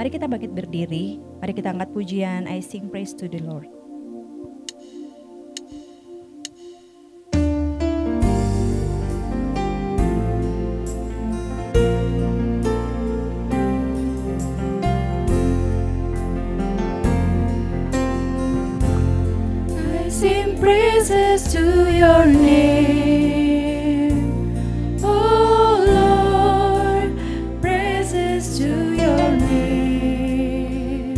Mari kita bangkit berdiri, mari kita angkat pujian I Sing Praise to the Lord. I sing praises to your name, oh Lord, praises to your name,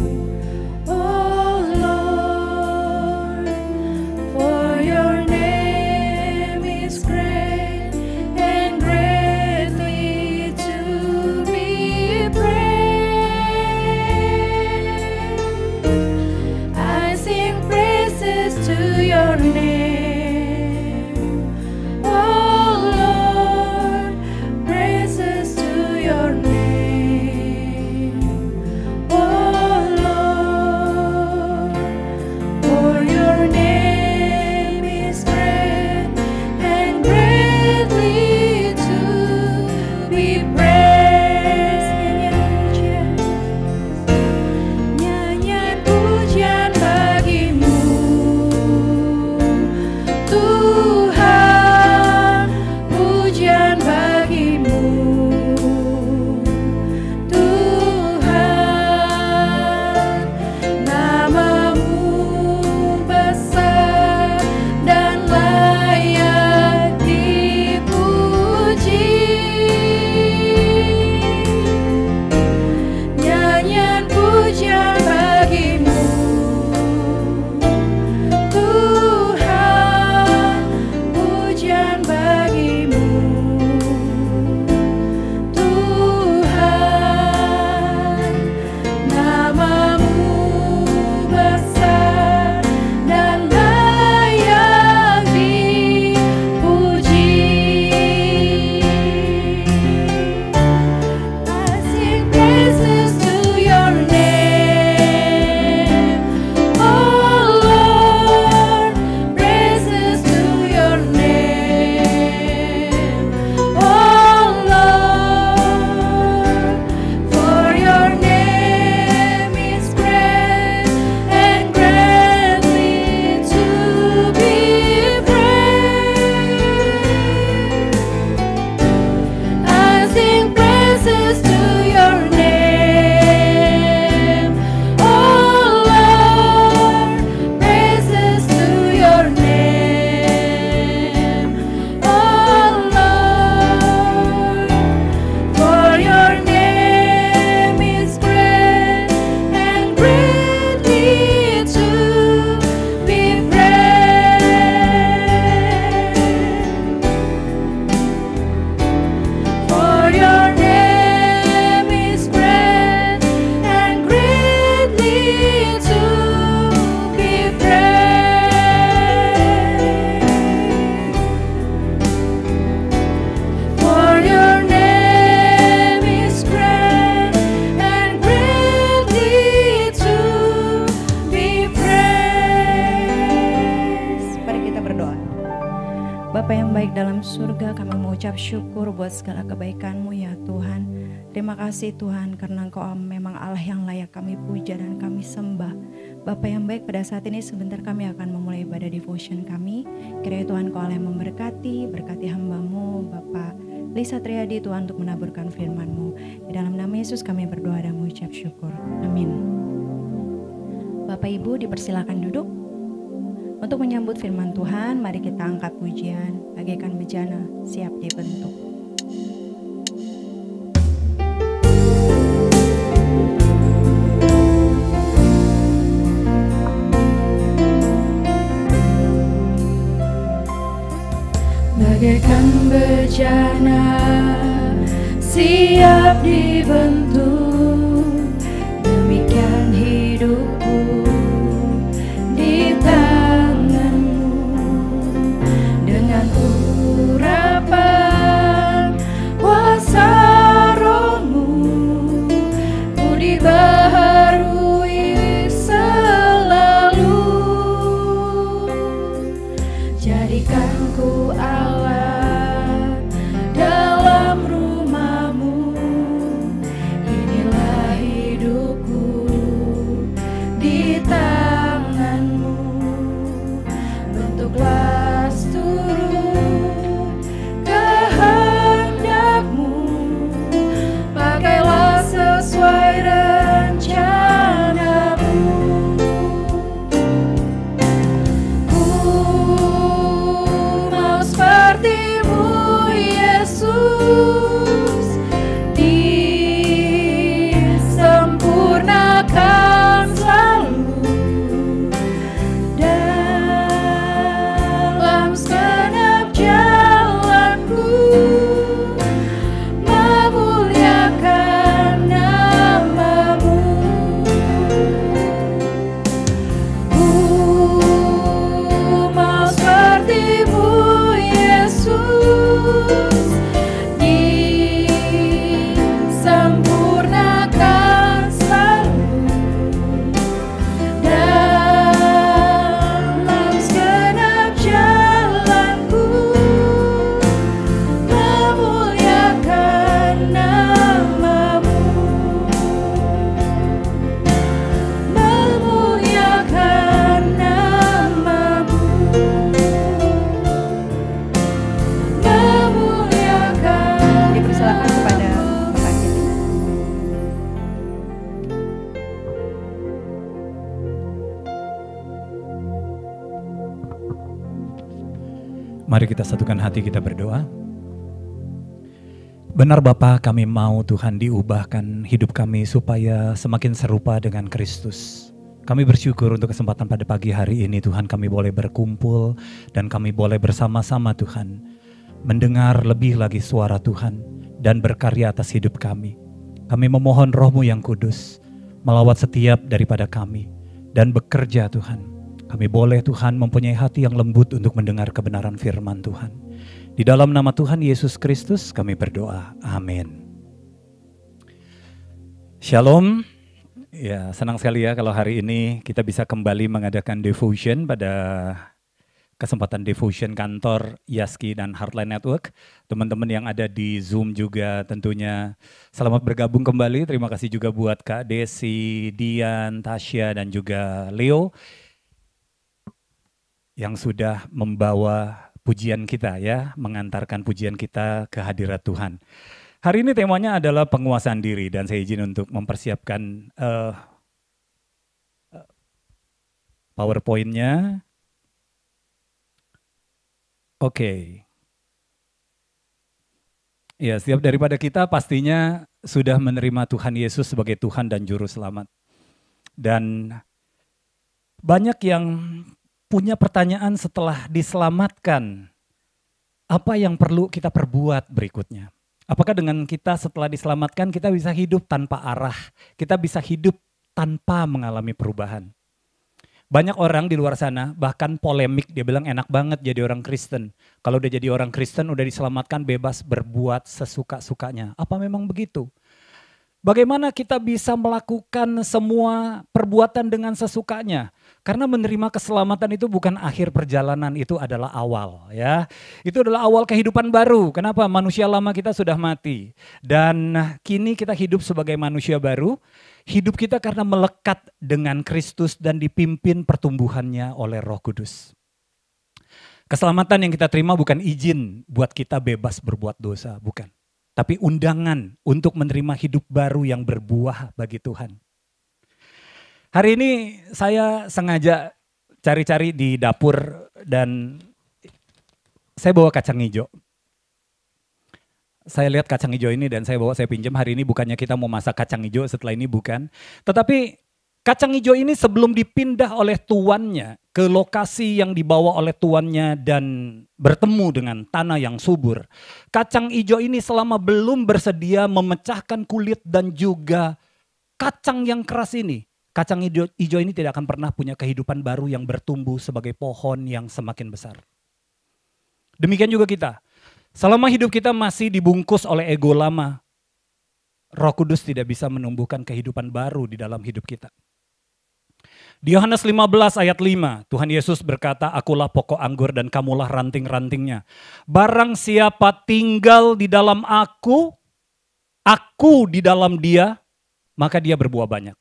oh Lord, for your name is great and greatly to be praised. I sing praises to your name, oh Lord, praises to your name, oh Lord, for your name is great and greatly to be praised. Nyanyian pujian bagimu, Tuhan, pujian bagimu, Tuhan, namamu besar dan layak dipuji. Nyanyian pujian bagimu, Tuhan, pujian bagimu, Tuhan, namamu besar dan layak dipuji. I sing praises to your name, oh Lord, praises to your name, oh Lord, for your name is great and greatly to be praised. I sing praises to your name, oh Lord, praises to your name, oh Lord, for your name is great and greatly to be praised. For your name is great and greatly to be praised. For your name is great and greatly to be praised. Mari kita berdoa. Bapa yang baik dalam surga, kami mengucap syukur buat segala kebaikan-Mu ya Tuhan. Terima kasih Tuhan karena Engkau memang Allah yang layak kami puja dan kami sembah. Bapa yang baik, pada saat ini sebentar kami akan memulai ibadah devotion kami. Kiranya Tuhan Kau Allah yang memberkati, berkati hamba-Mu Bapak Lisa Triadi Tuhan untuk menaburkan firman-Mu. Di dalam nama Yesus kami berdoa dan mengucap syukur. Amin. Bapak Ibu dipersilakan duduk. Untuk menyambut firman Tuhan, mari kita angkat pujian, bagaikan bejana siap dibentuk. Bagaikan bejana siap dibentuk, demikian hidupku di tangan-Mu. Dengan urapan kuasa Roh-Mu, ku dibaharui selalu. Jadikan ku alat dalam rumah-Mu, inilah hidup Mari kita satukan hati, kita berdoa. Benar Bapa, kami mau Tuhan diubahkan hidup kami supaya semakin serupa dengan Kristus. Kami bersyukur untuk kesempatan pada pagi hari ini Tuhan, kami boleh berkumpul dan kami boleh bersama-sama Tuhan mendengar lebih lagi suara Tuhan dan berkarya atas hidup kami. Kami memohon Roh-Mu yang kudus melawat setiap daripada kami dan bekerja Tuhan. Kami boleh Tuhan mempunyai hati yang lembut untuk mendengar kebenaran firman Tuhan. Di dalam nama Tuhan Yesus Kristus kami berdoa. Amin. Shalom. Ya, senang sekali ya kalau hari ini kita bisa kembali mengadakan devotion pada kesempatan devotion kantor Yaski dan Heartline Network. Teman-teman yang ada di Zoom juga tentunya selamat bergabung kembali. Terima kasih juga buat Kak Desi, Dian, Tasya dan juga Leo yang sudah membawa pujian kita ya, mengantarkan pujian kita ke hadirat Tuhan. Hari ini temanya adalah penguasaan diri dan saya izin untuk mempersiapkan PowerPoint-nya. Oke. Ya, setiap daripada kita pastinya sudah menerima Tuhan Yesus sebagai Tuhan dan Juru Selamat. Dan banyak yang punya pertanyaan setelah diselamatkan, apa yang perlu kita perbuat berikutnya? Apakah dengan kita setelah diselamatkan kita bisa hidup tanpa arah, kita bisa hidup tanpa mengalami perubahan? Banyak orang di luar sana bahkan polemik, dia bilang enak banget jadi orang Kristen. Kalau udah jadi orang Kristen udah diselamatkan bebas berbuat sesuka-sukanya. Apa memang begitu? Bagaimana kita bisa melakukan semua perbuatan dengan sesukanya? Karena menerima keselamatan itu bukan akhir perjalanan, itu adalah awal ya. Itu adalah awal kehidupan baru. Kenapa? Manusia lama kita sudah mati. Dan kini kita hidup sebagai manusia baru. Hidup kita karena melekat dengan Kristus dan dipimpin pertumbuhannya oleh Roh Kudus. Keselamatan yang kita terima bukan izin buat kita bebas berbuat dosa, bukan. Tapi undangan untuk menerima hidup baru yang berbuah bagi Tuhan. Hari ini saya sengaja cari-cari di dapur dan saya bawa kacang hijau. Saya lihat kacang hijau ini dan saya pinjam. Hari ini bukannya kita mau masak kacang hijau, setelah ini bukan. Tetapi kacang hijau ini sebelum dipindah oleh tuannya ke lokasi yang dibawa oleh tuannya dan bertemu dengan tanah yang subur. Kacang hijau ini selama belum bersedia memecahkan kulit dan juga kacang yang keras ini. Kacang hijau ini tidak akan pernah punya kehidupan baru yang bertumbuh sebagai pohon yang semakin besar. Demikian juga kita. Selama hidup kita masih dibungkus oleh ego lama, Roh Kudus tidak bisa menumbuhkan kehidupan baru di dalam hidup kita. Di Yohanes 15 ayat 5, Tuhan Yesus berkata, "Akulah pokok anggur dan kamulah ranting-rantingnya. Barang siapa tinggal di dalam aku di dalam dia, maka dia berbuah banyak.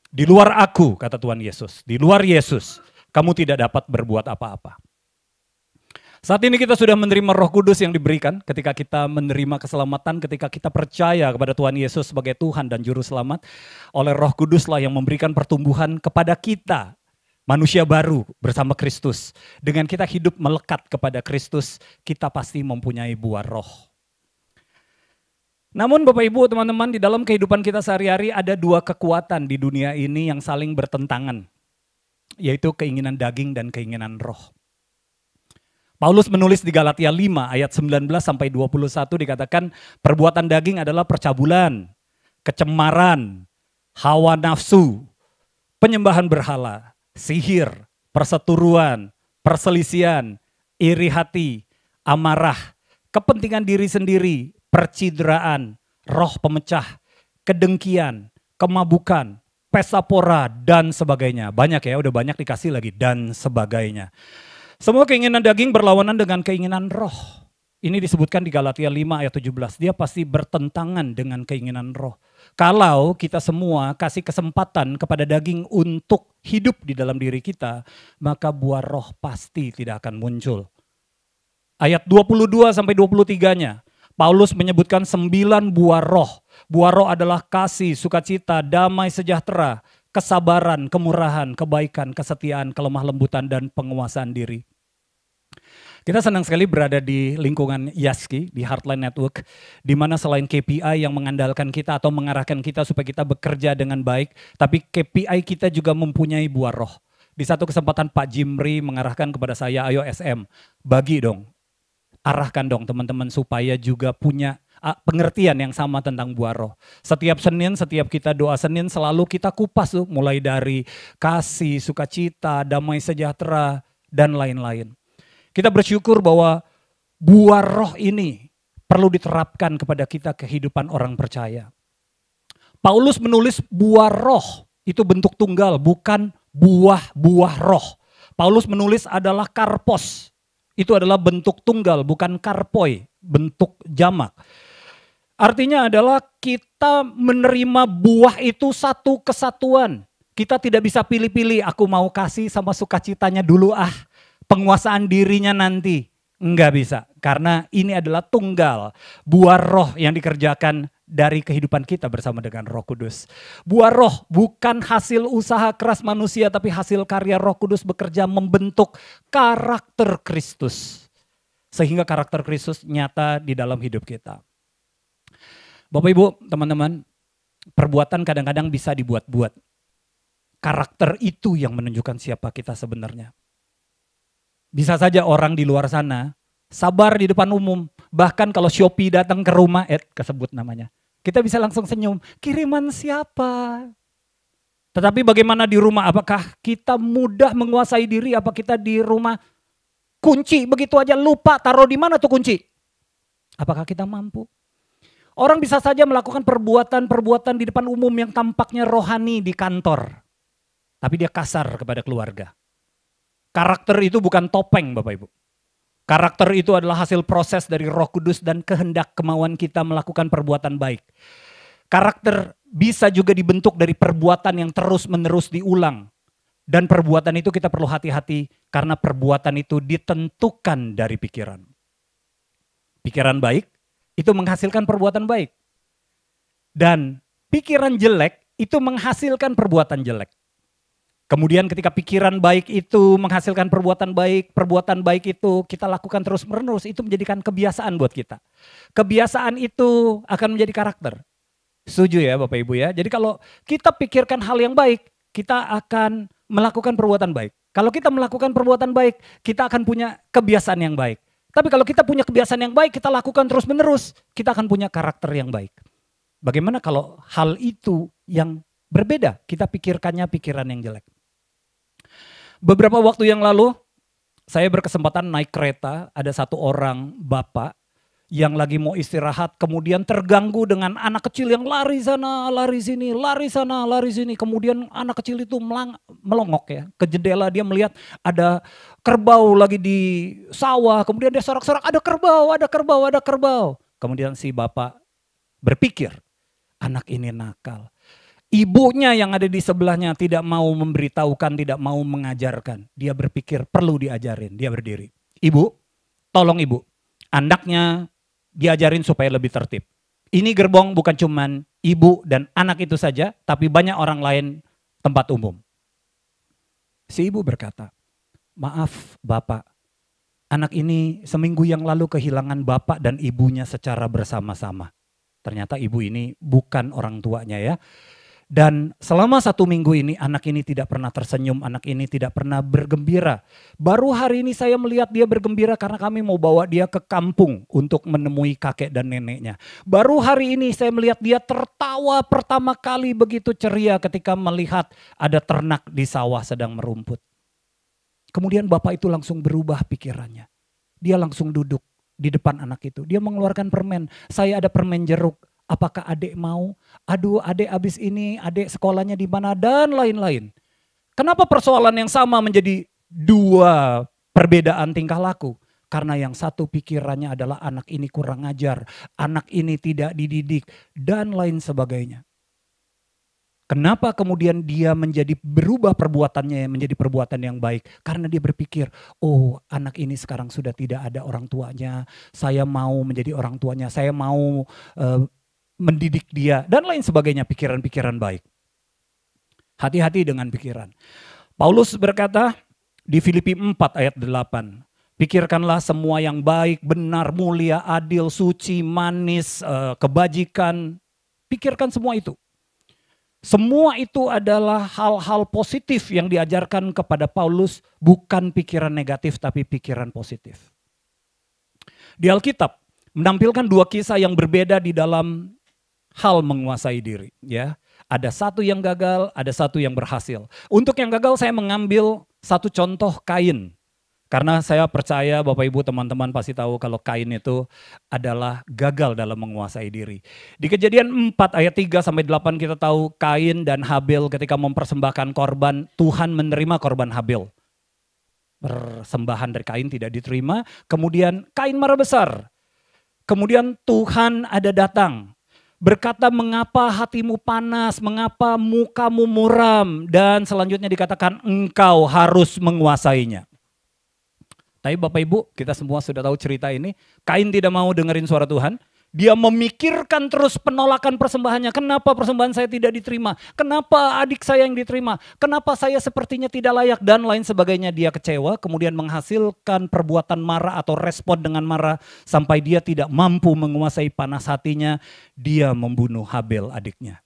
Di luar aku," kata Tuhan Yesus, "di luar Yesus, kamu tidak dapat berbuat apa-apa." Saat ini kita sudah menerima Roh Kudus yang diberikan ketika kita menerima keselamatan, ketika kita percaya kepada Tuhan Yesus sebagai Tuhan dan Juru Selamat. Oleh Roh Kuduslah yang memberikan pertumbuhan kepada kita, manusia baru bersama Kristus. Dengan kita hidup melekat kepada Kristus, kita pasti mempunyai buah roh. Namun Bapak Ibu, teman-teman, di dalam kehidupan kita sehari-hari ada dua kekuatan di dunia ini yang saling bertentangan, yaitu keinginan daging dan keinginan roh. Paulus menulis di Galatia 5 ayat 19 sampai 21 dikatakan perbuatan daging adalah percabulan, kecemaran, hawa nafsu, penyembahan berhala, sihir, perseteruan, perselisihan, iri hati, amarah, kepentingan diri sendiri, percideraan, roh pemecah, kedengkian, kemabukan, pesta pora dan sebagainya. Banyak ya, udah banyak dikasih lagi dan sebagainya. Semua keinginan daging berlawanan dengan keinginan roh. Ini disebutkan di Galatia 5 ayat 17. Dia pasti bertentangan dengan keinginan roh. Kalau kita semua kasih kesempatan kepada daging untuk hidup di dalam diri kita, maka buah roh pasti tidak akan muncul. Ayat 22 sampai 23-nya, Paulus menyebutkan 9 buah roh. Buah roh adalah kasih, sukacita, damai sejahtera, kesabaran, kemurahan, kebaikan, kesetiaan, kelemah lembutan, dan penguasaan diri. Kita senang sekali berada di lingkungan Yaski, di Heartline Network, di mana selain KPI yang mengandalkan kita atau mengarahkan kita supaya kita bekerja dengan baik, tapi KPI kita juga mempunyai buah roh. Di satu kesempatan Pak Jimri mengarahkan kepada saya, ayo SM, bagi dong, arahkan dong teman-teman supaya juga punya pengertian yang sama tentang buah roh. Setiap Senin, setiap kita doa Senin selalu kita kupas tuh, mulai dari kasih, sukacita, damai sejahtera, dan lain-lain. Kita bersyukur bahwa buah roh ini perlu diterapkan kepada kita kehidupan orang percaya. Paulus menulis buah roh itu bentuk tunggal, bukan buah-buah roh. Paulus menulis adalah karpos, itu adalah bentuk tunggal, bukan karpoi, bentuk jamak. Artinya adalah kita menerima buah itu satu kesatuan. Kita tidak bisa pilih-pilih, aku mau kasih sama sukacitanya dulu penguasaan dirinya nanti. Enggak bisa, karena ini adalah tunggal. Buah roh yang dikerjakan dari kehidupan kita bersama dengan Roh Kudus. Buah roh bukan hasil usaha keras manusia, tapi hasil karya Roh Kudus bekerja membentuk karakter Kristus. Sehingga karakter Kristus nyata di dalam hidup kita. Bapak Ibu, teman-teman, perbuatan kadang-kadang bisa dibuat-buat. Karakter itu yang menunjukkan siapa kita sebenarnya. Bisa saja orang di luar sana sabar di depan umum. Bahkan kalau Shopee datang ke rumah, kesebut namanya. Kita bisa langsung senyum, kiriman siapa? Tetapi bagaimana di rumah? Apakah kita mudah menguasai diri? Apa kita di rumah kunci begitu aja lupa taruh di mana tuh kunci? Apakah kita mampu? Orang bisa saja melakukan perbuatan-perbuatan di depan umum yang tampaknya rohani di kantor. Tapi dia kasar kepada keluarga. Karakter itu bukan topeng Bapak Ibu. Karakter itu adalah hasil proses dari Roh Kudus dan kehendak kemauan kita melakukan perbuatan baik. Karakter bisa juga dibentuk dari perbuatan yang terus-menerus diulang. Dan perbuatan itu kita perlu hati-hati karena perbuatan itu ditentukan dari pikiran. Pikiran baik itu menghasilkan perbuatan baik. Dan pikiran jelek itu menghasilkan perbuatan jelek. Kemudian ketika pikiran baik itu menghasilkan perbuatan baik itu kita lakukan terus-menerus, itu menjadikan kebiasaan buat kita. Kebiasaan itu akan menjadi karakter. Setuju ya Bapak Ibu ya? Jadi kalau kita pikirkan hal yang baik, kita akan melakukan perbuatan baik. Kalau kita melakukan perbuatan baik, kita akan punya kebiasaan yang baik. Tapi kalau kita punya kebiasaan yang baik, kita lakukan terus-menerus, kita akan punya karakter yang baik. Bagaimana kalau hal itu yang berbeda, kita pikirkannya pikiran yang jelek? Beberapa waktu yang lalu, saya berkesempatan naik kereta, ada satu orang bapak yang lagi mau istirahat, kemudian terganggu dengan anak kecil yang lari sana, lari sini, lari sana, lari sini. Kemudian anak kecil itu melongok ya, ke jendela dia melihat ada kerbau lagi di sawah, kemudian dia sorak-sorak, ada kerbau, ada kerbau, ada kerbau. Kemudian si bapak berpikir, anak ini nakal. Ibunya yang ada di sebelahnya tidak mau memberitahukan, tidak mau mengajarkan. Dia berpikir perlu diajarin, dia berdiri. Ibu, tolong ibu, anaknya diajarin supaya lebih tertib. Ini gerbong bukan cuman ibu dan anak itu saja, tapi banyak orang lain tempat umum. Si ibu berkata, maaf bapak, anak ini seminggu yang lalu kehilangan bapak dan ibunya secara bersama-sama. Ternyata ibu ini bukan orang tuanya ya. Dan selama 1 minggu ini anak ini tidak pernah tersenyum, anak ini tidak pernah bergembira. Baru hari ini saya melihat dia bergembira karena kami mau bawa dia ke kampung untuk menemui kakek dan neneknya. Baru hari ini saya melihat dia tertawa pertama kali begitu ceria ketika melihat ada ternak di sawah sedang merumput. Kemudian bapak itu langsung berubah pikirannya. Dia langsung duduk di depan anak itu. Dia mengeluarkan permen, saya ada permen jeruk. Apakah adik mau? Aduh adik abis ini, adik sekolahnya di mana dan lain-lain. Kenapa persoalan yang sama menjadi 2 perbedaan tingkah laku? Karena yang satu pikirannya adalah anak ini kurang ajar, anak ini tidak dididik dan lain sebagainya. Kenapa kemudian dia menjadi berubah perbuatannya menjadi perbuatan yang baik? Karena dia berpikir, oh anak ini sekarang sudah tidak ada orang tuanya, saya mau menjadi orang tuanya, saya mau mendidik dia dan lain sebagainya, pikiran-pikiran baik. Hati-hati dengan pikiran. Paulus berkata di Filipi 4 ayat 8, Pikirkanlah semua yang baik, benar, mulia, adil, suci, manis, kebajikan. Pikirkan semua itu. Semua itu adalah hal-hal positif yang diajarkan kepada Paulus, bukan pikiran negatif tapi pikiran positif. Di Alkitab menampilkan dua kisah yang berbeda di dalam hal menguasai diri, ya. Ada satu yang gagal, ada satu yang berhasil. Untuk yang gagal saya mengambil satu contoh Kain. Karena saya percaya Bapak Ibu teman-teman pasti tahu kalau Kain itu adalah gagal dalam menguasai diri. Di Kejadian 4 ayat 3 sampai 8 kita tahu Kain dan Habil ketika mempersembahkan korban, Tuhan menerima korban Habil. Persembahan dari Kain tidak diterima, kemudian Kain marah besar. Kemudian Tuhan ada datang, berkata mengapa hatimu panas, mengapa mukamu muram, dan selanjutnya dikatakan engkau harus menguasainya. Tapi Bapak Ibu, kita semua sudah tahu cerita ini. Kain tidak mau dengerin suara Tuhan. Dia memikirkan terus penolakan persembahannya. Kenapa persembahan saya tidak diterima? Kenapa adik saya yang diterima? Kenapa saya sepertinya tidak layak? Dan lain sebagainya. Dia kecewa, kemudian menghasilkan perbuatan marah atau respon dengan marah. Sampai dia tidak mampu menguasai panas hatinya. Dia membunuh Habil adiknya.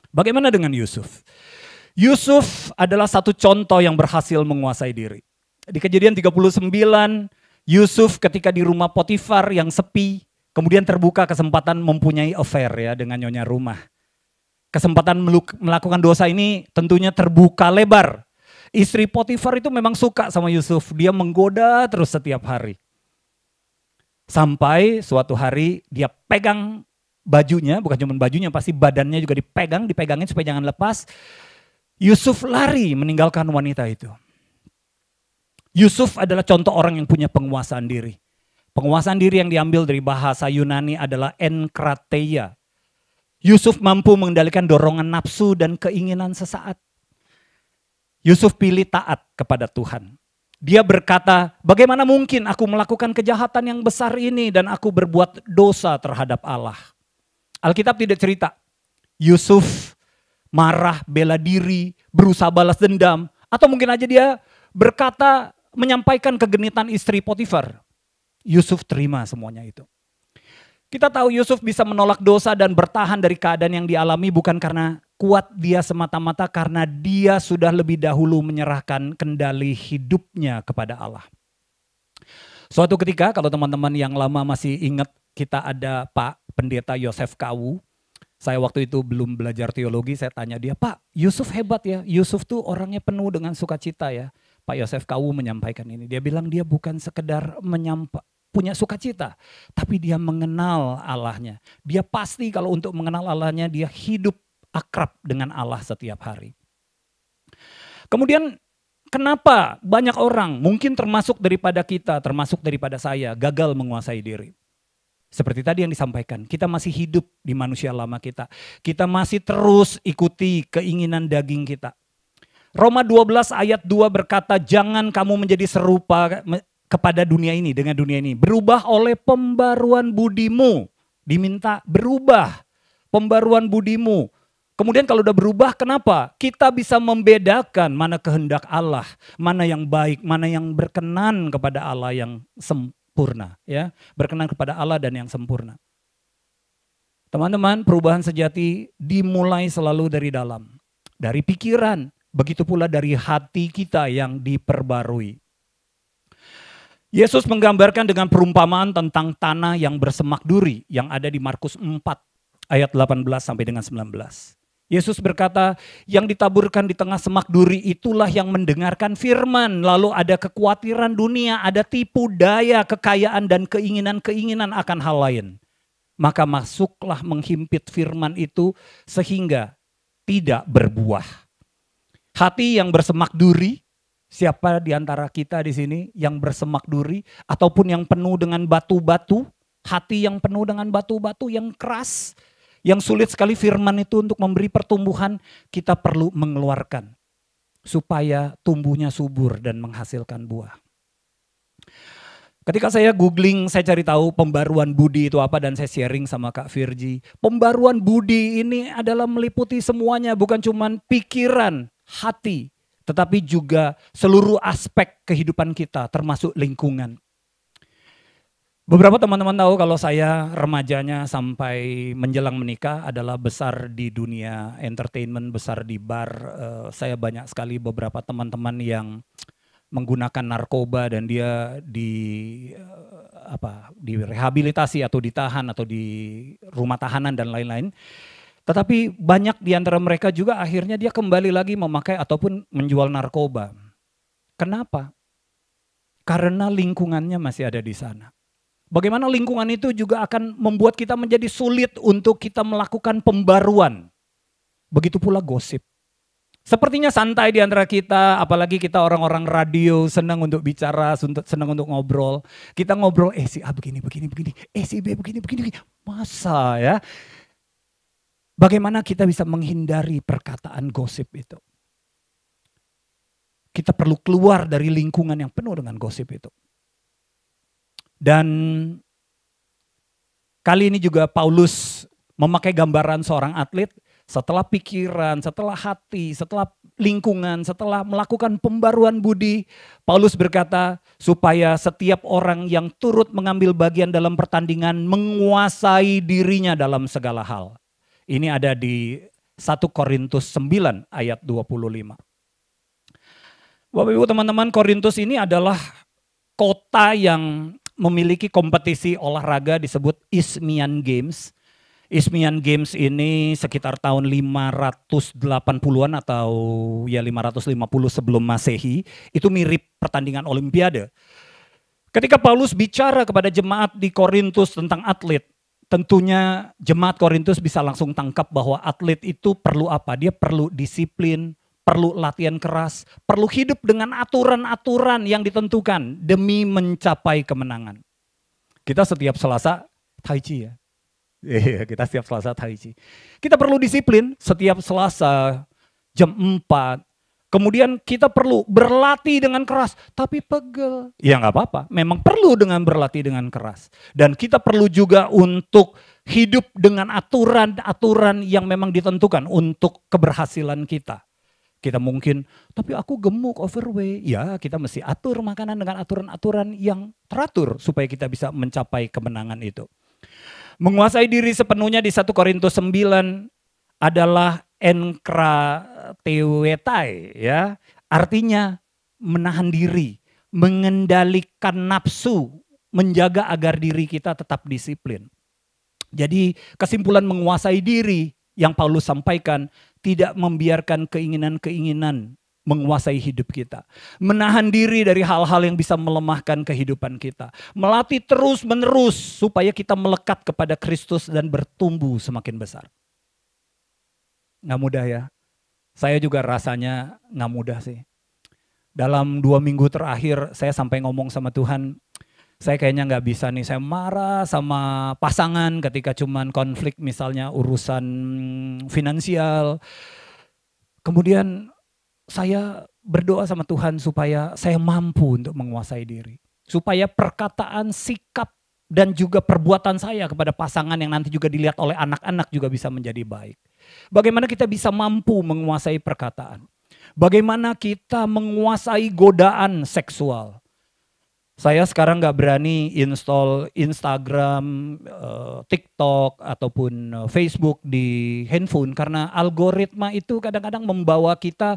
Bagaimana dengan Yusuf? Yusuf adalah satu contoh yang berhasil menguasai diri. Di Kejadian 39, Yusuf ketika di rumah Potifar yang sepi, kemudian terbuka kesempatan mempunyai affair ya dengan nyonya rumah. Kesempatan melakukan dosa ini tentunya terbuka lebar. Istri Potifar itu memang suka sama Yusuf, dia menggoda terus setiap hari. Sampai suatu hari dia pegang bajunya, bukan cuma bajunya, pasti badannya juga dipegangin supaya jangan lepas. Yusuf lari meninggalkan wanita itu. Yusuf adalah contoh orang yang punya penguasaan diri. Penguasaan diri yang diambil dari bahasa Yunani adalah enkrateia. Yusuf mampu mengendalikan dorongan nafsu dan keinginan sesaat. Yusuf pilih taat kepada Tuhan. Dia berkata, bagaimana mungkin aku melakukan kejahatan yang besar ini dan aku berbuat dosa terhadap Allah. Alkitab tidak cerita. Yusuf marah, bela diri, berusaha balas dendam. Atau mungkin aja dia berkata, menyampaikan kegenitan istri Potifar. Yusuf terima semuanya itu. Kita tahu Yusuf bisa menolak dosa dan bertahan dari keadaan yang dialami bukan karena kuat dia semata-mata, karena dia sudah lebih dahulu menyerahkan kendali hidupnya kepada Allah. Suatu ketika kalau teman-teman yang lama masih ingat, kita ada Pak Pendeta Yosef Kawu. Saya waktu itu belum belajar teologi, saya tanya dia, Pak Yusuf hebat ya, Yusuf tuh orangnya penuh dengan sukacita ya. Pak Yosef Kawu menyampaikan ini. Dia bilang dia bukan sekedar punya sukacita, tapi dia mengenal Allahnya. Dia pasti kalau untuk mengenal Allahnya, dia hidup akrab dengan Allah setiap hari. Kemudian kenapa banyak orang, mungkin termasuk daripada kita, termasuk daripada saya, gagal menguasai diri? Seperti tadi yang disampaikan, kita masih hidup di manusia lama kita. Kita masih terus ikuti keinginan daging kita. Roma 12 ayat 2 berkata, jangan kamu menjadi serupa kepada dunia ini, dengan dunia ini. Berubah oleh pembaruan budimu. Diminta berubah, pembaruan budimu. Kemudian kalau udah berubah, kenapa? Kita bisa membedakan mana kehendak Allah, mana yang baik, mana yang berkenan kepada Allah yang sempurna. Ya, berkenan kepada Allah dan yang sempurna. Teman-teman, perubahan sejati dimulai selalu dari dalam. Dari pikiran. Begitu pula dari hati kita yang diperbarui. Yesus menggambarkan dengan perumpamaan tentang tanah yang bersemak duri yang ada di Markus 4 ayat 18 sampai dengan 19. Yesus berkata, yang ditaburkan di tengah semak duri itulah yang mendengarkan firman. Lalu ada kekhawatiran dunia, ada tipu daya, kekayaan dan keinginan-keinginan akan hal lain. Maka masuklah menghimpit firman itu sehingga tidak berbuah. Hati yang bersemak duri, siapa di antara kita di sini yang bersemak duri ataupun yang penuh dengan batu-batu, hati yang penuh dengan batu-batu yang keras, yang sulit sekali firman itu untuk memberi pertumbuhan, kita perlu mengeluarkan supaya tumbuhnya subur dan menghasilkan buah. Ketika saya googling, saya cari tahu pembaruan budi itu apa dan saya sharing sama Kak Virgi. Pembaruan budi ini adalah meliputi semuanya, bukan cuma pikiran, hati, tetapi juga seluruh aspek kehidupan kita termasuk lingkungan. Beberapa teman-teman tahu kalau saya remajanya sampai menjelang menikah adalah besar di dunia entertainment, besar di bar. Saya banyak sekali beberapa teman-teman yang menggunakan narkoba dan dia direhabilitasi atau ditahan atau di rumah tahanan dan lain-lain. Tetapi banyak di antara mereka juga akhirnya dia kembali lagi memakai ataupun menjual narkoba. Kenapa? Karena lingkungannya masih ada di sana. Bagaimana lingkungan itu juga akan membuat kita menjadi sulit untuk kita melakukan pembaruan. Begitu pula gosip. Sepertinya santai di antara kita, apalagi kita orang-orang radio senang untuk bicara, senang untuk ngobrol. Kita ngobrol, si A begini, si B begini. Masa ya? Bagaimana kita bisa menghindari perkataan gosip itu? Kita perlu keluar dari lingkungan yang penuh dengan gosip itu. Dan kali ini juga Paulus memakai gambaran seorang atlet. Setelah pikiran, setelah hati, setelah lingkungan, setelah melakukan pembaruan budi, Paulus berkata supaya setiap orang yang turut mengambil bagian dalam pertandingan menguasai dirinya dalam segala hal. Ini ada di 1 Korintus 9 ayat 25. Bapak Ibu teman-teman, Korintus ini adalah kota yang memiliki kompetisi olahraga disebut Isthmian Games. Isthmian Games ini sekitar tahun 580-an atau ya 550 sebelum Masehi, itu mirip pertandingan Olimpiade. Ketika Paulus bicara kepada jemaat di Korintus tentang atlet, tentunya jemaat Korintus bisa langsung tangkap bahwa atlet itu perlu apa? Dia perlu disiplin, perlu latihan keras, perlu hidup dengan aturan-aturan yang ditentukan demi mencapai kemenangan. Kita setiap Selasa Tai Chi ya. Iya, kita setiap Selasa Tai Chi. Kita perlu disiplin setiap Selasa jam 4. Kemudian kita perlu berlatih dengan keras, tapi pegel. Ya nggak apa-apa, memang perlu dengan berlatih dengan keras. Dan kita perlu juga untuk hidup dengan aturan-aturan yang memang ditentukan untuk keberhasilan kita. Kita mungkin, tapi aku gemuk, overweight. Ya, kita mesti atur makanan dengan aturan-aturan yang teratur supaya kita bisa mencapai kemenangan itu. Menguasai diri sepenuhnya di 1 Korintus 9 adalah enkratewetai, ya. Artinya menahan diri, mengendalikan nafsu, menjaga agar diri kita tetap disiplin. Jadi kesimpulan menguasai diri yang Paulus sampaikan tidak membiarkan keinginan-keinginan menguasai hidup kita. Menahan diri dari hal-hal yang bisa melemahkan kehidupan kita. Melatih terus-menerus supaya kita melekat kepada Kristus dan bertumbuh semakin besar. Nggak mudah ya. Saya juga rasanya nggak mudah sih. Dalam 2 minggu terakhir saya sampai ngomong sama Tuhan, saya kayaknya nggak bisa nih, saya marah sama pasangan ketika cuman konflik misalnya urusan finansial. Kemudian saya berdoa sama Tuhan supaya saya mampu untuk menguasai diri. Supaya perkataan, sikap, dan juga perbuatan saya kepada pasangan yang nanti juga dilihat oleh anak-anak juga bisa menjadi baik. Bagaimana kita bisa mampu menguasai perkataan? Bagaimana kita menguasai godaan seksual? Saya sekarang nggak berani install Instagram, TikTok, ataupun Facebook di handphone. Karena algoritma itu kadang-kadang membawa kita,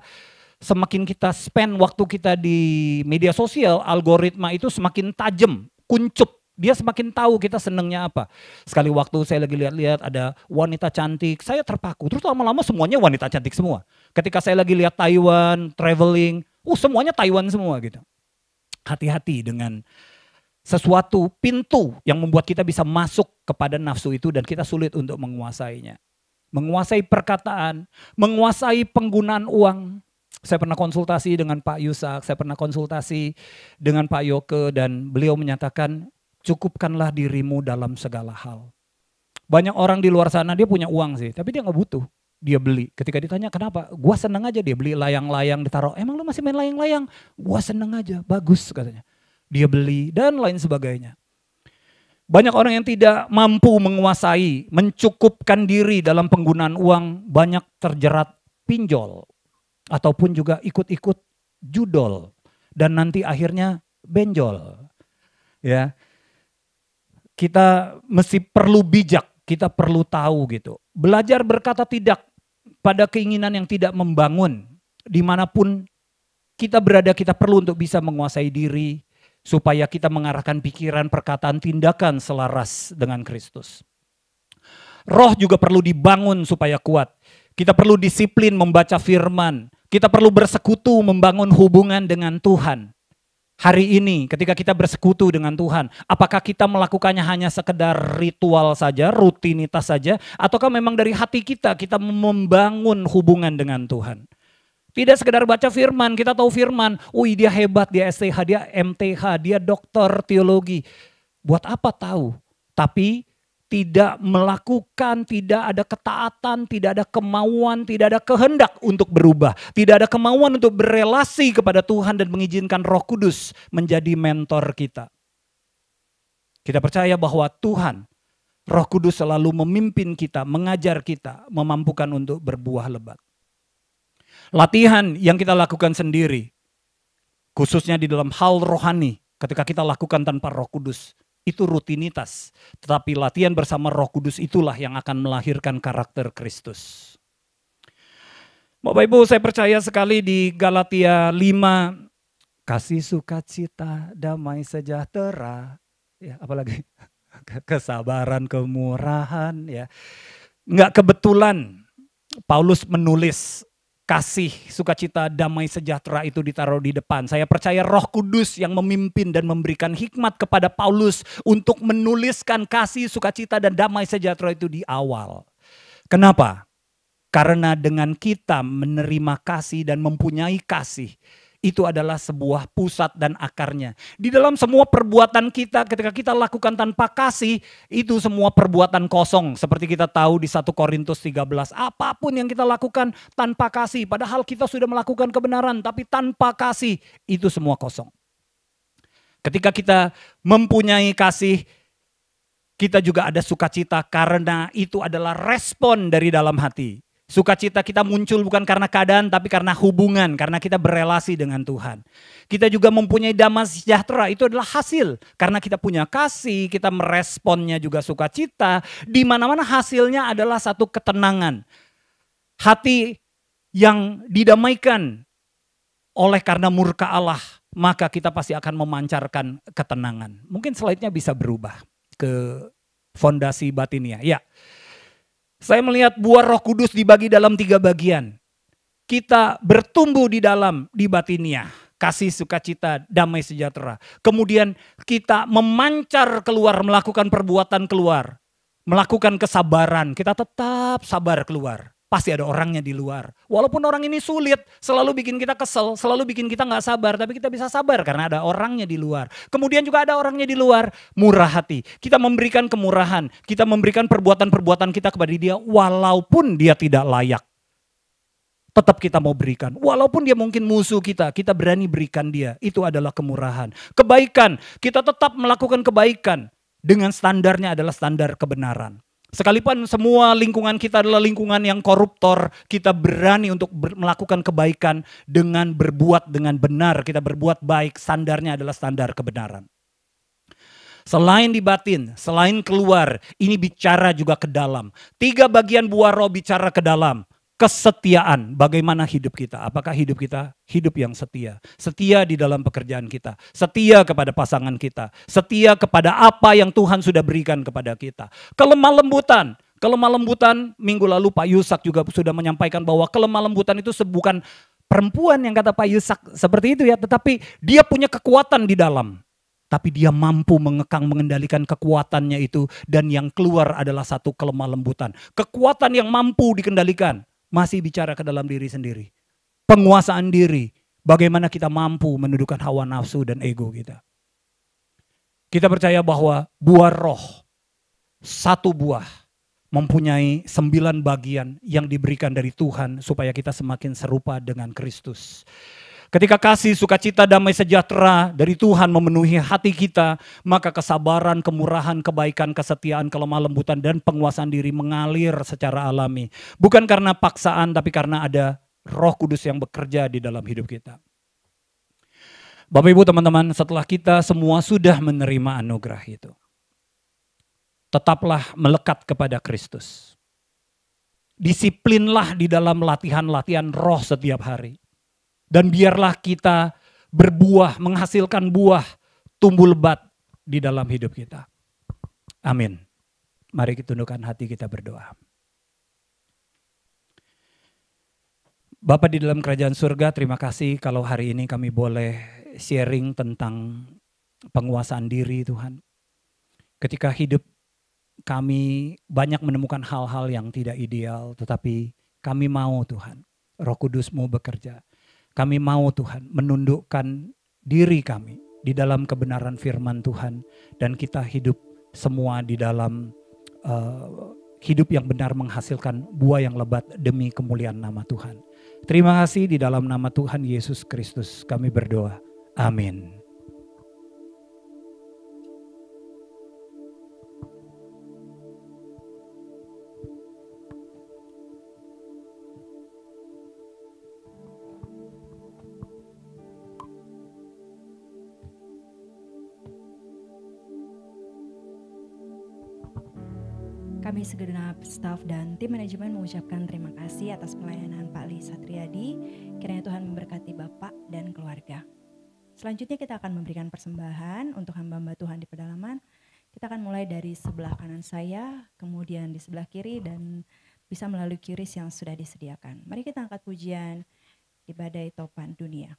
semakin kita spend waktu kita di media sosial, algoritma itu semakin tajam, kuncup. Dia semakin tahu kita senengnya apa. Sekali waktu saya lagi lihat-lihat ada wanita cantik, saya terpaku. Terus lama-lama semuanya wanita cantik semua. Ketika saya lagi lihat Taiwan, traveling, semuanya Taiwan semua gitu. Hati-hati dengan sesuatu pintu yang membuat kita bisa masuk kepada nafsu itu dan kita sulit untuk menguasainya. Menguasai perkataan, menguasai penggunaan uang. Saya pernah konsultasi dengan Pak Yusak, saya pernah konsultasi dengan Pak Yoke dan beliau menyatakan cukupkanlah dirimu dalam segala hal. Banyak orang di luar sana dia punya uang sih, tapi dia nggak butuh. Dia beli. Ketika ditanya kenapa? Gua seneng aja, dia beli layang-layang ditaruh. Emang lu masih main layang-layang? Gua seneng aja, bagus katanya. Dia beli dan lain sebagainya. Banyak orang yang tidak mampu menguasai, mencukupkan diri dalam penggunaan uang, banyak terjerat pinjol. ataupun juga ikut-ikut judol dan nanti akhirnya benjol. Ya. Kita mesti perlu bijak, kita perlu tahu gitu. Belajar berkata tidak pada keinginan yang tidak membangun. Dimanapun kita berada, kita perlu untuk bisa menguasai diri supaya kita mengarahkan pikiran, perkataan, tindakan selaras dengan Kristus. Roh juga perlu dibangun supaya kuat. Kita perlu disiplin membaca firman. Kita perlu bersekutu membangun hubungan dengan Tuhan. Hari ini ketika kita bersekutu dengan Tuhan, apakah kita melakukannya hanya sekedar ritual saja, rutinitas saja, ataukah memang dari hati kita membangun hubungan dengan Tuhan? Tidak sekedar baca firman, kita tahu firman, dia hebat, dia STH, dia MTH, dia doktor teologi. Buat apa tahu? Tapi tidak melakukan, tidak ada ketaatan, tidak ada kemauan, tidak ada kehendak untuk berubah. Tidak ada kemauan untuk berelasi kepada Tuhan dan mengizinkan Roh Kudus menjadi mentor kita. Kita percaya bahwa Tuhan, Roh Kudus selalu memimpin kita, mengajar kita, memampukan untuk berbuah lebat. Latihan yang kita lakukan sendiri, khususnya di dalam hal rohani, ketika kita lakukan tanpa Roh Kudus, itu rutinitas. Tetapi latihan bersama Roh Kudus itulah yang akan melahirkan karakter Kristus. Bapak Ibu, saya percaya sekali di Galatia 5, kasih, sukacita, damai, sejahtera, ya apalagi kesabaran, kemurahan, ya. Enggak kebetulan Paulus menulis kasih, sukacita, damai, sejahtera itu ditaruh di depan. Saya percaya Roh Kudus yang memimpin dan memberikan hikmat kepada Paulus untuk menuliskan kasih, sukacita, dan damai sejahtera itu di awal. Kenapa? Karena dengan kita menerima kasih dan mempunyai kasih, itu adalah sebuah pusat dan akarnya. Di dalam semua perbuatan kita, ketika kita lakukan tanpa kasih, itu semua perbuatan kosong. Seperti kita tahu di 1 Korintus 13, apapun yang kita lakukan tanpa kasih, padahal kita sudah melakukan kebenaran, tapi tanpa kasih, itu semua kosong. Ketika kita mempunyai kasih, kita juga ada sukacita karena itu adalah respon dari dalam hati. Sukacita kita muncul bukan karena keadaan tapi karena hubungan, karena kita berelasi dengan Tuhan. Kita juga mempunyai damai sejahtera, itu adalah hasil. Karena kita punya kasih, kita meresponnya juga sukacita. Di mana-mana hasilnya adalah satu ketenangan. Hati yang didamaikan oleh karena murka Allah, maka kita pasti akan memancarkan ketenangan. Mungkin slide-nya bisa berubah ke fondasi batinnya. Ya. Saya melihat buah Roh Kudus dibagi dalam 3 bagian. Kita bertumbuh di batinia, kasih, sukacita, damai, sejahtera. Kemudian kita memancar keluar, melakukan perbuatan keluar. Melakukan kesabaran, kita tetap sabar keluar. Pasti ada orangnya di luar. Walaupun orang ini sulit, selalu bikin kita kesel, selalu bikin kita gak sabar. Tapi kita bisa sabar karena ada orangnya di luar. Kemudian juga ada orangnya di luar, murah hati. Kita memberikan kemurahan, kita memberikan perbuatan-perbuatan kita kepada dia walaupun dia tidak layak. Tetap kita mau berikan. Walaupun dia mungkin musuh kita berani berikan dia. Itu adalah kemurahan. Kebaikan, kita tetap melakukan kebaikan. Dengan standarnya adalah standar kebenaran. Sekalipun semua lingkungan kita adalah lingkungan yang koruptor, kita berani untuk melakukan kebaikan dengan berbuat dengan benar. Kita berbuat baik, standarnya adalah standar kebenaran. Selain di batin, selain keluar, ini bicara juga ke dalam. 3 bagian buah roh bicara ke dalam. Kesetiaan, bagaimana hidup kita? Apakah hidup kita hidup yang setia? Setia di dalam pekerjaan kita, setia kepada pasangan kita, setia kepada apa yang Tuhan sudah berikan kepada kita. Kelemah lembutan, minggu lalu Pak Yusak juga sudah menyampaikan bahwa kelemah lembutan itu bukan perempuan yang kata Pak Yusak seperti itu ya, tetapi dia punya kekuatan di dalam. Tapi dia mampu mengekang, mengendalikan kekuatannya itu, dan yang keluar adalah satu kelemah lembutan. Kekuatan yang mampu dikendalikan. Masih bicara ke dalam diri sendiri. Penguasaan diri. Bagaimana kita mampu menundukkan hawa nafsu dan ego kita. Kita percaya bahwa buah roh, 1 buah, mempunyai 9 bagian yang diberikan dari Tuhan supaya kita semakin serupa dengan Kristus. Ketika kasih, sukacita, damai sejahtera dari Tuhan memenuhi hati kita, maka kesabaran, kemurahan, kebaikan, kesetiaan, kelemah lembutan, dan penguasaan diri mengalir secara alami. Bukan karena paksaan, tapi karena ada Roh Kudus yang bekerja di dalam hidup kita. Bapak Ibu teman-teman, setelah kita semua sudah menerima anugerah itu, tetaplah melekat kepada Kristus. Disiplinlah di dalam latihan-latihan roh setiap hari. Dan biarlah kita berbuah, menghasilkan buah, tumbuh lebat di dalam hidup kita. Amin. Mari kita tundukkan hati kita berdoa. Bapa di dalam kerajaan surga, terima kasih kalau hari ini kami boleh sharing tentang penguasaan diri Tuhan. Ketika hidup kami banyak menemukan hal-hal yang tidak ideal, tetapi kami mau Tuhan, Roh Kudus-Mu bekerja. Kami mau Tuhan menundukkan diri kami di dalam kebenaran firman Tuhan. Dan kita hidup semua di dalam hidup yang benar menghasilkan buah yang lebat demi kemuliaan nama Tuhan. Terima kasih di dalam nama Tuhan Yesus Kristus kami berdoa. Amin. Kami segenap staf dan tim manajemen mengucapkan terima kasih atas pelayanan Pak Li Satriadi. Kiranya Tuhan memberkati Bapak dan keluarga. Selanjutnya kita akan memberikan persembahan untuk hamba-hamba Tuhan di pedalaman. Kita akan mulai dari sebelah kanan saya, kemudian di sebelah kiri dan bisa melalui kiris yang sudah disediakan. Mari kita angkat pujian di badai topan dunia.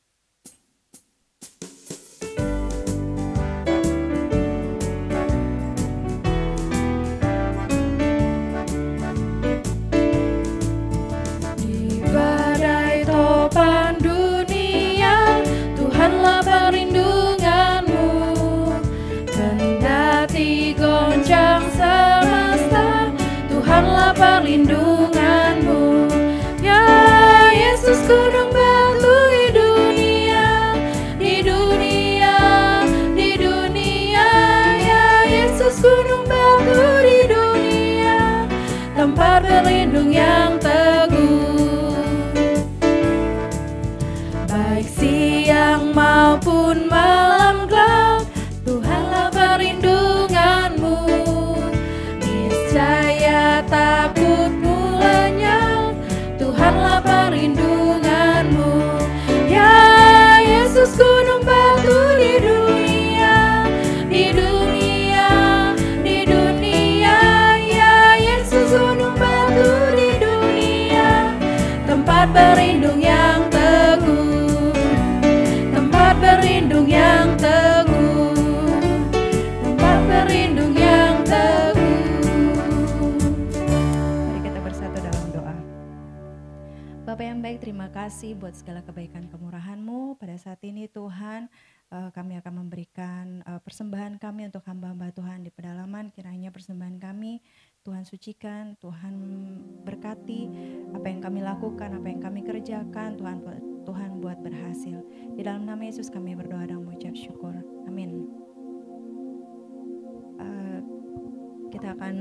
Perlindunganmu, ya Yesus gunung batu di dunia, di dunia, di dunia, ya Yesus gunung batu di dunia, tempat berlindung yang teguh, baik siang maupun malam gelap, Tuhanlah perlindunganmu. Niscaya takutmu lenyap, Tuhanlah perlindunganmu. Ya Yesus gunung batu di dunia, di dunia, di dunia, ya Yesus gunung batu di dunia, tempat berlindung yang teguh, tempat berlindung yang teguh, tempat berlindung yang teguh. Bapak yang baik, terima kasih buat segala kebaikan kemurahan-Mu. Pada saat ini Tuhan, kami akan memberikan persembahan kami untuk hamba-hamba Tuhan di pedalaman. Kiranya persembahan kami Tuhan sucikan, Tuhan berkati apa yang kami lakukan, apa yang kami kerjakan, Tuhan buat berhasil. Di dalam nama Yesus kami berdoa dan mengucap syukur. Amin. Kita akan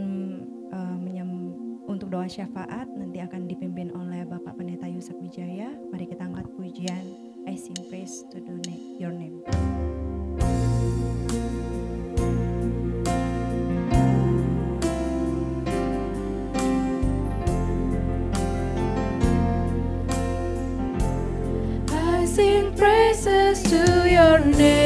untuk doa syafaat nanti akan dipimpin oleh Bapak Pendeta Yusak Wijaya. Mari kita angkat pujian I sing praise to your name. I sing praises to your name.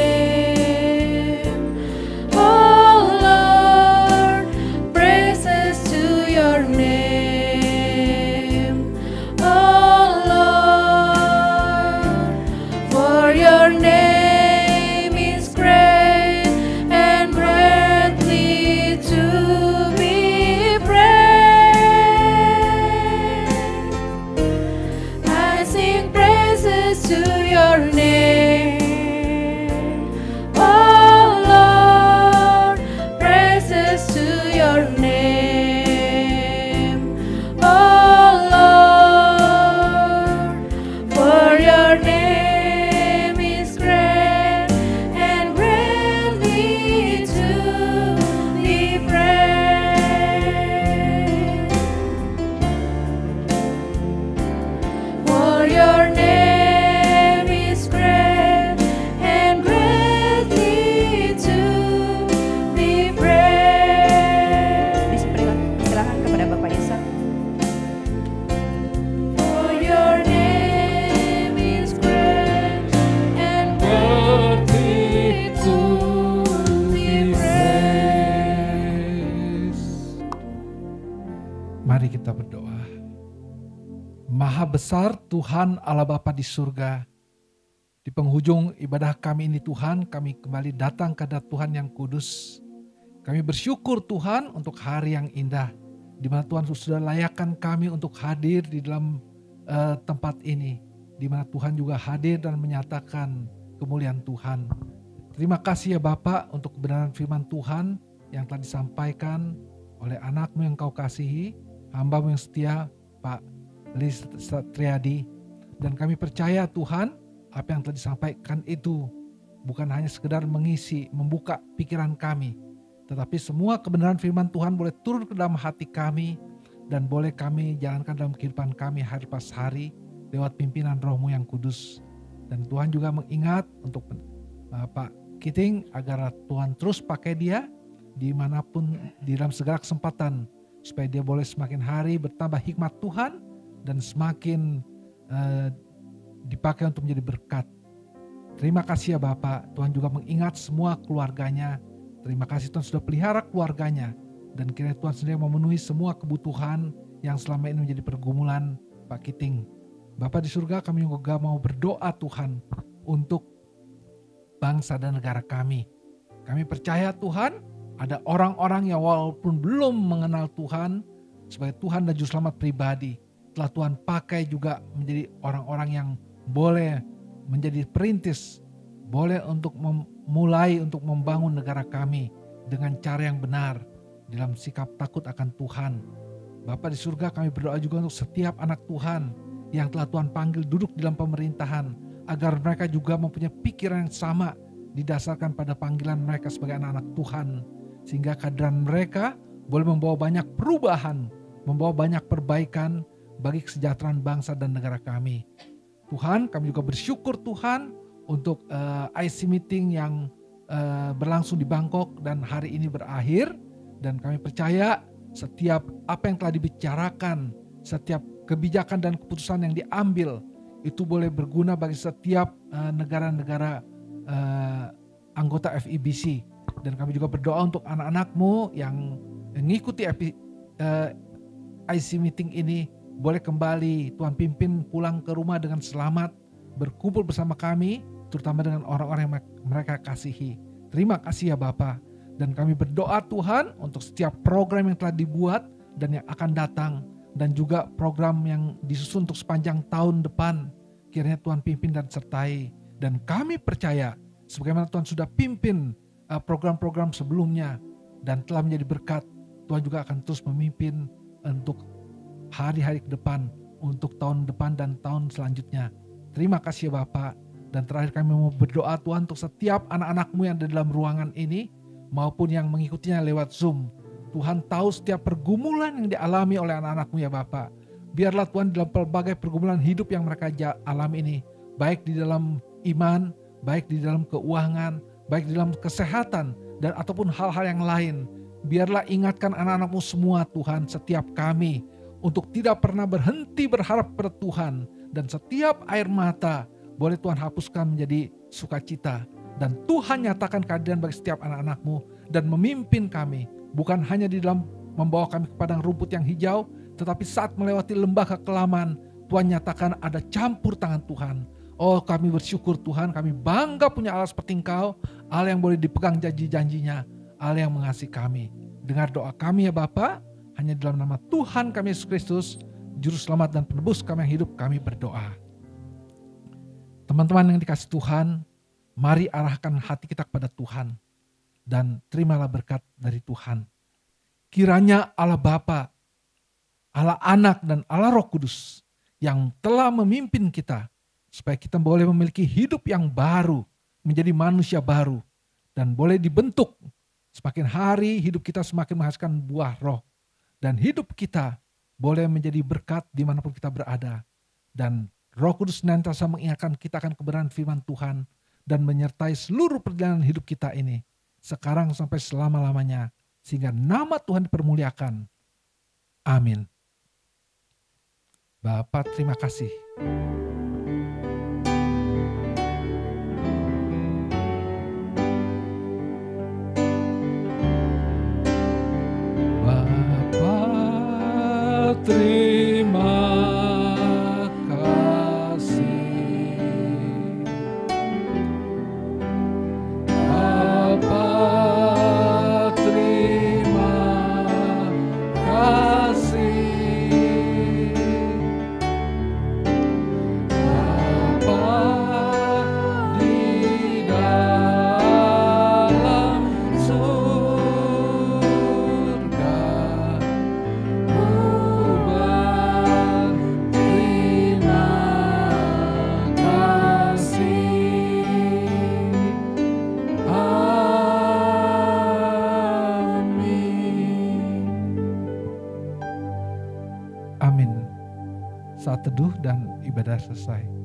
Mari kita berdoa. Maha besar Tuhan Allah Bapa di surga. Di penghujung ibadah kami ini Tuhan, kami kembali datang ke hadirat Tuhan yang kudus. Kami bersyukur Tuhan untuk hari yang indah, di mana Tuhan sudah layakkan kami untuk hadir di dalam tempat ini, di mana Tuhan juga hadir dan menyatakan kemuliaan Tuhan. Terima kasih ya Bapa untuk kebenaran firman Tuhan yang telah disampaikan oleh anak-Mu yang Kau kasihi, hamba-Mu yang setia, Pak Lis Triadi. Dan kami percaya Tuhan, apa yang telah disampaikan itu bukan hanya sekedar mengisi, membuka pikiran kami, tetapi semua kebenaran firman Tuhan boleh turun ke dalam hati kami dan boleh kami jalankan dalam kehidupan kami hari pas hari lewat pimpinan Roh-Mu yang kudus. Dan Tuhan juga mengingat untuk Pak Kiting agar Tuhan terus pakai dia dimanapun di dalam segala kesempatan, supaya dia boleh semakin hari bertambah hikmat Tuhan dan semakin dipakai untuk menjadi berkat. Terima kasih ya Bapak. Tuhan juga mengingat semua keluarganya. Terima kasih Tuhan sudah pelihara keluarganya, dan kiranya Tuhan sendiri memenuhi semua kebutuhan yang selama ini menjadi pergumulan Pak Kiting. Bapa di surga, kami juga mau berdoa Tuhan untuk bangsa dan negara kami. Kami percaya Tuhan, ada orang-orang yang walaupun belum mengenal Tuhan sebagai Tuhan dan Juru Selamat pribadi, telah Tuhan pakai juga menjadi orang-orang yang boleh menjadi perintis, boleh untuk mulai untuk membangun negara kami dengan cara yang benar dalam sikap takut akan Tuhan. Bapa di surga, kami berdoa juga untuk setiap anak Tuhan yang telah Tuhan panggil duduk dalam pemerintahan, agar mereka juga mempunyai pikiran yang sama didasarkan pada panggilan mereka sebagai anak-anak Tuhan, sehingga kehadiran mereka boleh membawa banyak perubahan, membawa banyak perbaikan bagi kesejahteraan bangsa dan negara kami. Tuhan, kami juga bersyukur Tuhan untuk IC meeting yang berlangsung di Bangkok dan hari ini berakhir, dan kami percaya setiap apa yang telah dibicarakan, setiap kebijakan dan keputusan yang diambil itu boleh berguna bagi setiap negara-negara anggota FEBC. Dan kami juga berdoa untuk anak-anak-Mu yang mengikuti IC meeting ini boleh kembali Tuhan pimpin pulang ke rumah dengan selamat, berkumpul bersama kami, terutama dengan orang-orang yang mereka kasihi. Terima kasih ya Bapa. Dan kami berdoa Tuhan untuk setiap program yang telah dibuat dan yang akan datang, dan juga program yang disusun untuk sepanjang tahun depan. Kiranya Tuhan pimpin dan sertai. Dan kami percaya sebagaimana Tuhan sudah pimpin program-program sebelumnya dan telah menjadi berkat, Tuhan juga akan terus memimpin untuk hari-hari ke depan, untuk tahun depan dan tahun selanjutnya. Terima kasih ya Bapak. Dan terakhir kami mau berdoa Tuhan untuk setiap anak-anak-Mu yang ada dalam ruangan ini maupun yang mengikutinya lewat Zoom. Tuhan tahu setiap pergumulan yang dialami oleh anak-anak-Mu ya Bapak. Biarlah Tuhan dalam berbagai pergumulan hidup yang mereka alami ini, baik di dalam iman, baik di dalam keuangan, baik di dalam kesehatan, dan ataupun hal-hal yang lain. Biarlah ingatkan anak-anak-Mu semua Tuhan, setiap kami, untuk tidak pernah berhenti berharap pada Tuhan. Dan setiap air mata boleh Tuhan hapuskan menjadi sukacita. Dan Tuhan nyatakan kehadiran bagi setiap anak-anak-Mu dan memimpin kami. Bukan hanya di dalam membawa kami ke padang rumput yang hijau, tetapi saat melewati lembah kekelaman, Tuhan nyatakan ada campur tangan Tuhan. Oh, kami bersyukur Tuhan, kami bangga punya Allah seperti Engkau, Allah yang boleh dipegang janji-janjinya, Allah yang mengasihi kami. Dengar doa kami ya Bapa, hanya dalam nama Tuhan kami Yesus Kristus, Juru Selamat dan Penebus kami yang hidup, kami berdoa. Teman-teman yang dikasihi Tuhan, mari arahkan hati kita kepada Tuhan dan terimalah berkat dari Tuhan. Kiranya Allah Bapa, Allah Anak dan Allah Roh Kudus yang telah memimpin kita supaya kita boleh memiliki hidup yang baru, menjadi manusia baru, dan boleh dibentuk. Semakin hari hidup kita semakin menghasilkan buah roh, dan hidup kita boleh menjadi berkat dimanapun kita berada. Dan Roh Kudus senantiasa mengingatkan kita akan kebenaran firman Tuhan dan menyertai seluruh perjalanan hidup kita ini, sekarang sampai selama-lamanya, sehingga nama Tuhan dipermuliakan. Amin. Bapak, terima kasih. saat teduh dan ibadah selesai.